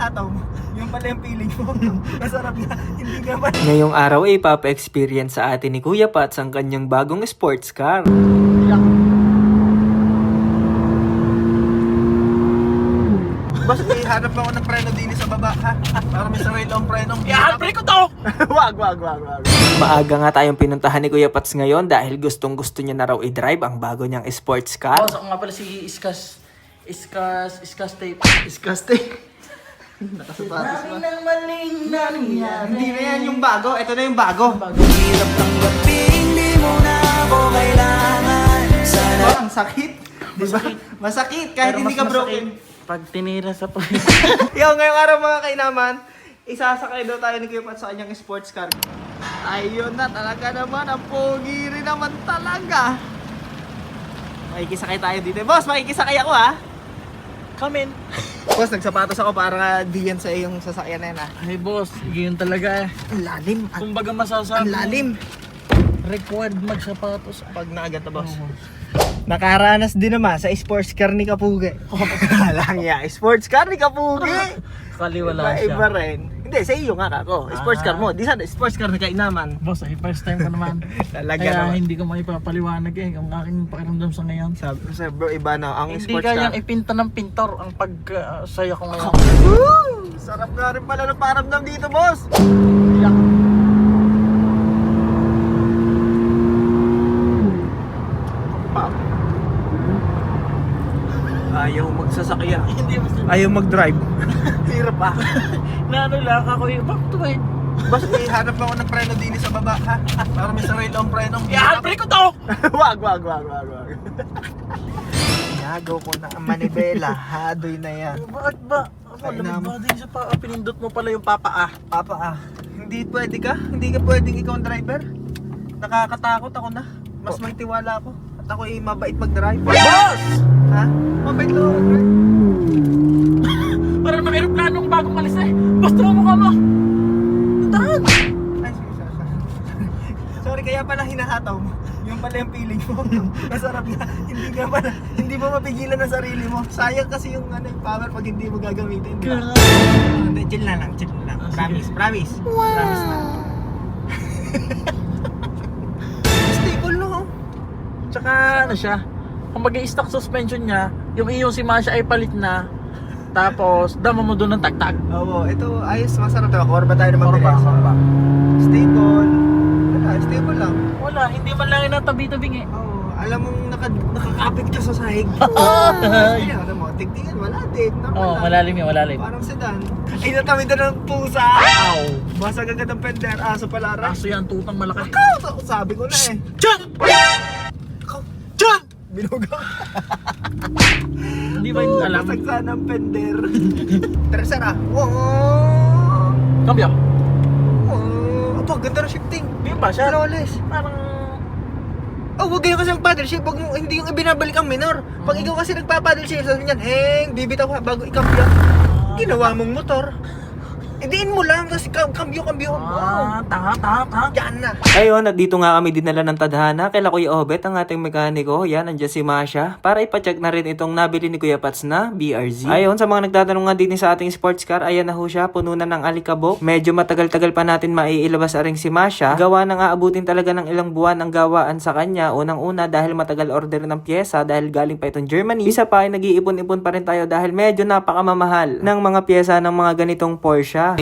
hinahataw mo, yung pala yung feeling mo. Masarap na, hindi nga ba? Ngayong araw ay papa-experience sa atin ni Kuya Pats ang kanyang bagong sports car. Boss, hanap ako ng preno din sa baba, ha? Para may sarili akong preno. I-handbrake ko to! Wag. Maaga nga tayong pinuntahan ni Kuya Pats ngayon dahil gustong-gusto niya na raw i-drive ang bago niyang sports car. Boss, ako nga pala si Iskas Tape. Disgusting. Nakasapatos pa. Ng maling nangyari. Hindi na yan yung bago, ito na yung bago. Hirap ng gabi, hindi mo na ako kailangan. Sana. Oh, ang sakit. Diba? Masakit kahit Pero hindi mas ka masakit broken. pag tinira sa pag... Yo, ngayong araw mga kainaman, isasakay daw tayo ni Kuya Pat sa kanyang sports car. Ayun na talaga naman, ang pogi rin naman talaga. Makikisakay tayo dito. Boss, makikisakay ako ha. Come in. Boss, nagsapatos ako para di yan sa iyong sasakyan na yan ha. Ay boss, yun talaga eh. Ang lalim. Kumbaga masasabi. Ang lalim. Required magsapatos. Pag naagat na boss. Nakaranas din naman sa sports car ni Kapugi. Lang ya, sports car ni Kapugi. Kaliwala siya. Iba rin. Hindi, sa iyo nga ako. Sports car mo. Di sana, sports car na kainaman. Boss, ay first time ko naman. Talaga Kaya naman. hindi ko maipapaliwanag eh kung aking pakiramdam sa ngayon. Sabi bro, iba na ang Hindi sports kayang car. ipinta ng pintor ang pagsaya ko ngayon. Woo! Sarap nga rin pala ng paramdam dito, boss. Iyak. Ayaw magsasakyan. Hindi mo Ayaw mag-drive. Hirap ah. na ano lang ako yung bakit to eh. Boss, hanap ako ng preno din sa baba, ha? Para may sarili akong preno. I-handbrake ko to! Wag. Nagaw ko na ang manibela. Hadoy na yan. Bakit ba? Ako, Ay, lamig nam- ba din sa paa? Pinindot mo pala yung papa ah. Papa hindi pwede ka? Hindi ka pwedeng ikaw ang driver? Nakakatakot ako na. Mas may tiwala ako. At ako ay mabait mag-drive. Boss! Ha? Mabait lang ako mag-drive. Parang mga aeroplanong bagong alis eh. Boss, tama mo ka mo. Tantahan! Ay, sorry, kaya pala hinahataw mo. Yung pala yung feeling mo. Masarap na. Hindi mo mapigilan ang sarili mo. Sayang kasi yung power pag hindi mo gagamitin. Di ba? Hindi, chill na lang. Promise. Promise na. Stable no? Tsaka ano siya, kung mag-i-stock suspension niya, yung iyong si Masha ay palit na. Tapos, dama mo doon ng tagtag. Oo, ito ayos, masarap diba? Korba tayo naman. Korba. Stable. Wala, stable lang. Wala, hindi man lang inatabi-tabing eh. Oo, alam mong nakakapit ka sa sahig. Ay. Alam mo, tigtingin, wala din. Oo, malalim yun, malalim. Parang sedan. Ay, natawid na ng pusa. Ow! Basag agad ang pender. Aso pala rin. Kaso yan, tutang malaki. Ako, sabi ko na eh. Diyan! Ako, Diyan! binugaw. Hindi ba yung alam? Basag sana ang pender. Tercera. Wow! Kambyo. Wow! Aba, ganda ng shifting. Di ba siya? Flawless. Parang... Oh, wag kayo kasi mag-paddle shift. Wag mo, hindi yung ibinabalik ang minor. Pag ikaw kasi nagpa-paddle shift, sabi niyan, heng, bibitaw ka bago ikambyo. Ginawa mong motor. Idiin mo lang, kasi kambyo. Tanga. Yan na. Ayun, at dito nga kami dinala ng tadhana kay Kuya Obet, ang ating mekaniko. Yan, andyan si Masha. Para ipacheck na rin itong nabili ni Kuya Pats na BRZ. Ayun, sa mga nagtatanong nga din sa ating sports car, ayan na ho siya, puno na ng alikabok. Medyo matagal-tagal pa natin maiilabas aring si Masha. Gawa na nga abutin talaga ng ilang buwan ang gawaan sa kanya. Unang-una dahil matagal order ng pyesa dahil galing pa itong Germany. Isa pa ay nag-iipon-ipon pa rin tayo dahil medyo napakamamahal ng mga pyesa ng mga ganitong Porsche.